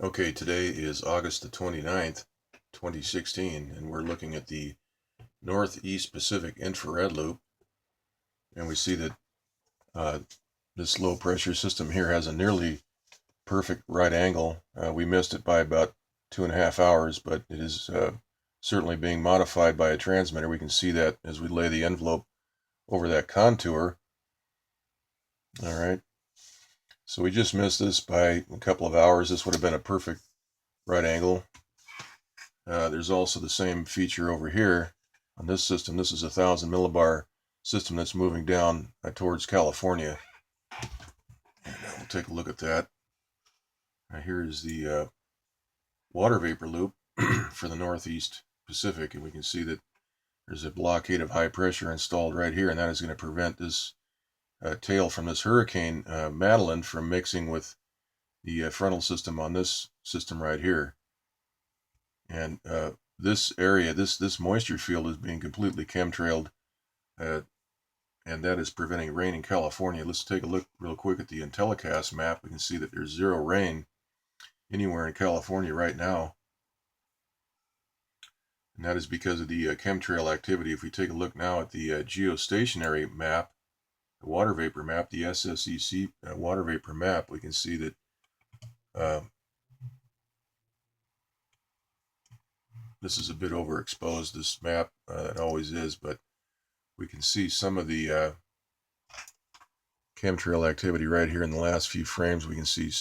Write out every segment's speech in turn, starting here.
Okay, today is August the 29th, 2016, and we're looking at the Northeast Pacific infrared loop, and we see that this low pressure system here has a nearly perfect right angle. We missed it by about 2.5 hours, but it is certainly being modified by a transmitter. We can see that as we lay the envelope over that contour. All right, so we just missed this by a couple of hours. This would have been a perfect right angle. There's also the same feature over here on this system. This is a 1,000 millibar system that's moving down towards California. And we'll take a look at that. Here is the water vapor loop for the Northeast Pacific, and we can see that there's a blockade of high pressure installed right here, and that is going to prevent this tail from this hurricane Madeline from mixing with the frontal system on this system right here. And this area, this moisture field is being completely chemtrailed, and that is preventing rain in California. Let's take a look real quick at the Intellicast map. We can see that there's zero rain anywhere in California right now, and that is because of the chemtrail activity. If we take a look now at the geostationary map, the water vapor map, the SSEC Watervapor map, we can see that this is a bit overexposed, this map. It always is, but we can see some of the chemtrail activity right here in the last few frames. We can see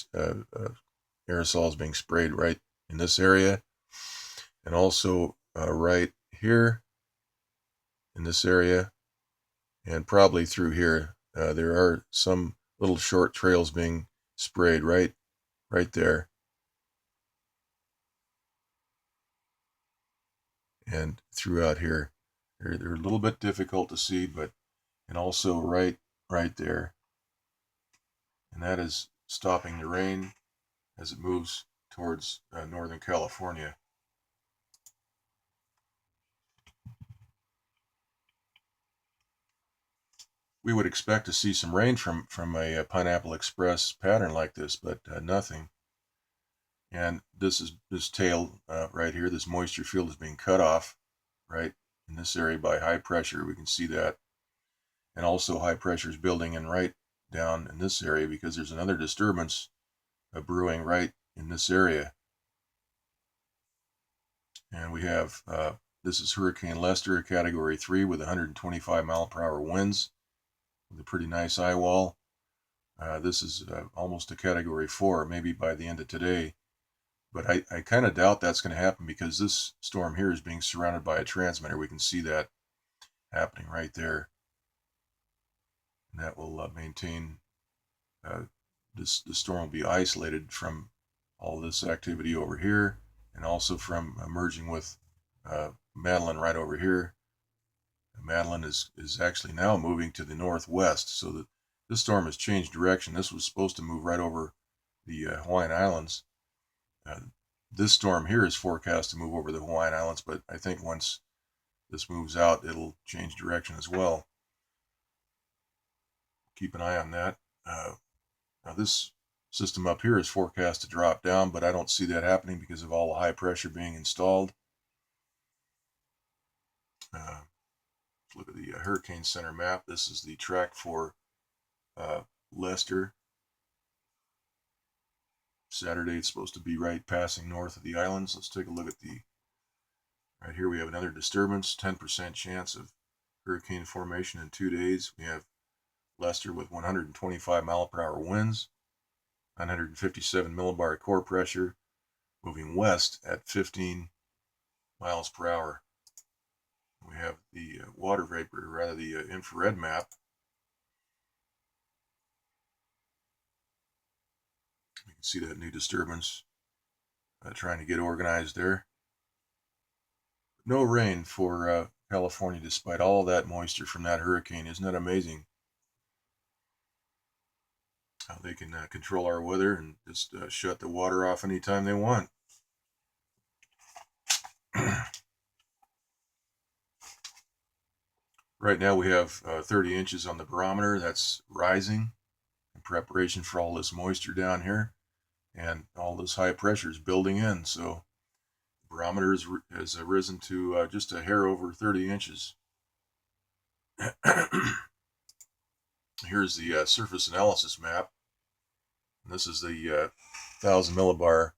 aerosols being sprayed right in this area, and also right here in this area, and probably through here. There are some little short trails being sprayed right there, and throughout here. They're a little bit difficult to see, but and also right there, and that is stopping the rain as it moves towards Northern California. We would expect to see some rain from a Pineapple Express pattern like this, but nothing. And this tail right here, this moisture field is being cut off right in this area by high pressure. We can see that. And also high pressure is building in right down in this area because there's another disturbance brewing right in this area. And we have, this is Hurricane Lester, Category 3 with 125 mile per hour winds with a pretty nice eye wall. This is almost a Category 4, maybe by the end of today. But I kind of doubt that's going to happen because this storm here is being surrounded by a transmitter. We can see that happening right there. And that will maintain, the storm will be isolated from all this activity over here, and also from merging with Madeline right over here. Madeline is actually now moving to the northwest, so that this storm has changed direction. This was supposed to move right over the Hawaiian Islands. This storm here is forecast to move over the Hawaiian Islands, but I think once this moves out, it'll change direction as well. Keep an eye on that. Now this system up here is forecast to drop down, but I don't see that happening because of all the high pressure being installed. Let's look at the Hurricane Center map. This is the track for Lester. Saturday it's supposed to be right passing north of the islands. Let's take a look at the, right here we have another disturbance, 10% chance of hurricane formation in 2 days. We have Lester with 125 mile per hour winds, 957 millibar core pressure, moving west at 15 miles per hour. We have the water vapor, or rather the infrared map. You can see that new disturbance trying to get organized there. No rain for California despite all that moisture from that hurricane. Isn't that amazing? How they can control our weather and just shut the water off anytime they want. Right now we have 30 inches on the barometer. That's rising in preparation for all this moisture down here. and all this high pressure is building in. So the barometer has risen to just a hair over 30 inches. Here's the surface analysis map. And this is the 1000 millibar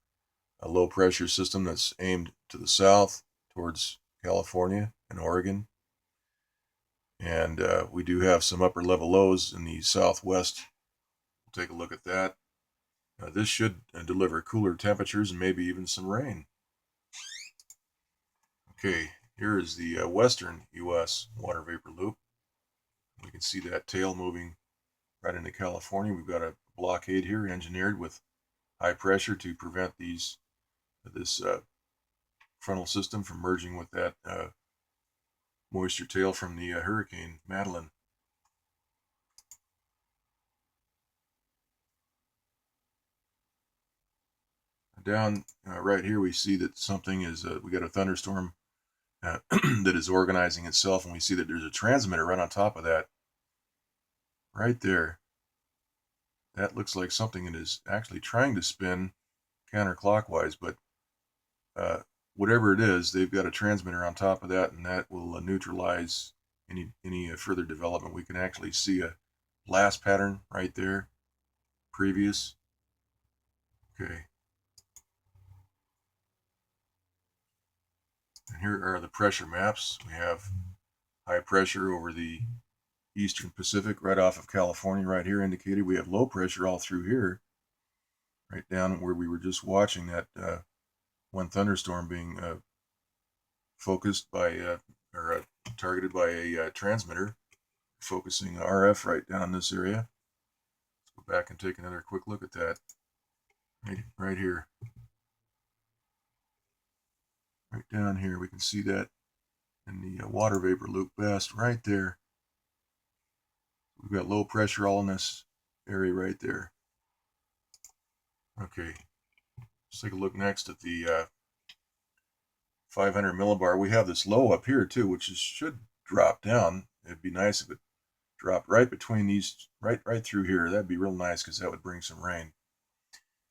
low pressure system that's aimed to the south towards California and Oregon. And we do have some upper level lows in the southwest. We'll take a look at that. This should deliver cooler temperatures and maybe even some rain. Okay, here is the western U.S. water vapor loop. We can see that tail moving right into California. We've got a blockade here engineered with high pressure to prevent this frontal system from merging with that moisture tail from the hurricane Madeline. Down right here we see that something is, we got a thunderstorm that is organizing itself, and we see that there's a transmitter right on top of that. Right there. That looks like something that is actually trying to spin counterclockwise, but whatever it is, they've got a transmitter on top of that, and that will neutralize any further development. We can actually see a blast pattern right there, previous. Okay. And here are the pressure maps. We have high pressure over the eastern Pacific right off of California right here indicated. We have low pressure all through here, right down where we were just watching that one thunderstorm being focused by or targeted by a transmitter, focusing RF right down in this area. Let's go back and take another quick look at that. Right here. Right down here, we can see that in the water vapor loop best right there. We've got low pressure all in this area right there. Okay, let's take a look next at the 500 millibar. We have this low up here too, which should drop down. It'd be nice if it dropped right between these, right through here. That'd be real nice because that would bring some rain.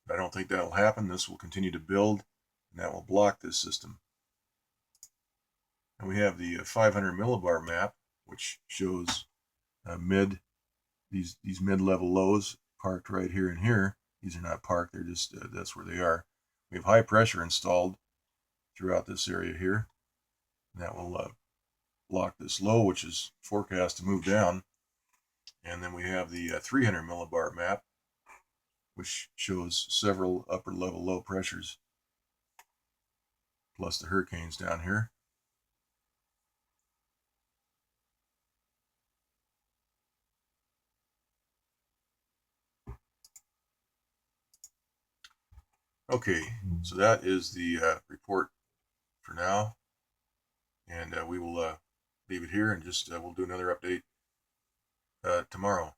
But I don't think that'll happen. This will continue to build, and that will block this system. And we have the 500 millibar map, which shows these mid-level lows parked right here and here. These are not parked, they're just, that's where they are. We have high pressure installed throughout this area here. And that will block this low, which is forecast to move down. And then we have the 300 millibar map, which shows several upper level low pressures, plus the hurricanes down here. Okay, so that is the report for now, and we will leave it here, and just we'll do another update tomorrow.